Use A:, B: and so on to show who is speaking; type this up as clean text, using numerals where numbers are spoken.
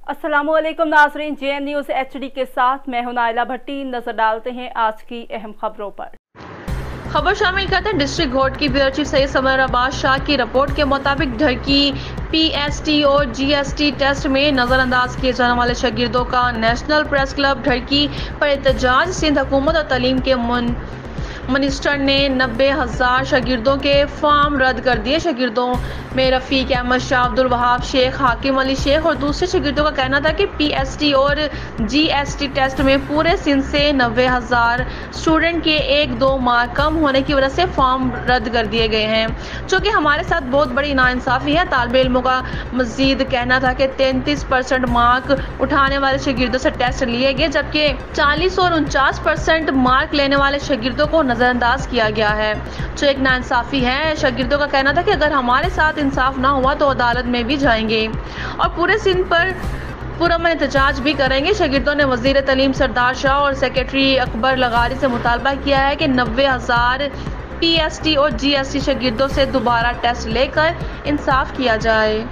A: अस्सलामुअलैकुम नाज़रीन, JN news HD के साथ मैं हूं नाइला भट्टी। नजर डालते हैं आज की अहम खबरों पर।
B: खबर शामिल करते हैं डिस्ट्रिक्ट कोर्ट की bureau chief Syed summer Abbas Shah की रिपोर्ट के मुताबिक ढरकी PST और GST टेस्ट में नजरअंदाज किए जाने वाले शागिर्दों का नेशनल प्रेस क्लब ढरकी पर एहतजाज। सिंध हुकूमत और तालीम के मिनिस्टर ने 90,000 शागिर्दों के फॉर्म रद्द कर दिए। शागिर्दों में रफ़ीक अहमद शाह, अब्दुल वहाब शेख, हाकिम अली शेख और दूसरे शागिर्दों का कहना था कि PST और GST टेस्ट में पूरे सिंध से 90,000 स्टूडेंट के 1-2 मार्क कम होने की वजह से फॉर्म रद्द कर दिए गए हैं, जो कि हमारे साथ बहुत बड़ी नाइंसाफ़ी है। तालिब इल्मों का मजीद कहना था कि 33% मार्क उठाने वाले शागिर्दों से टेस्ट लिए गए, जबकि 40 और 49% मार्क लेने वाले शागिर्दों को नजरअंदाज किया गया है, जो एक नाइंसाफ़ी है। शागिर्दों का कहना था कि अगर हमारे साथ इंसाफ ना हुआ तो अदालत में भी जाएंगे और पूरे सिंध पर पुरअमन एहतजाज भी करेंगे। शागिर्दों ने वज़ीर तालीम सरदार शाह और सेक्रेटरी अकबर लगारी से मुतालबा किया है कि 90,000 PST और GST शागिर्दों से दोबारा टेस्ट लेकर इंसाफ किया जाए।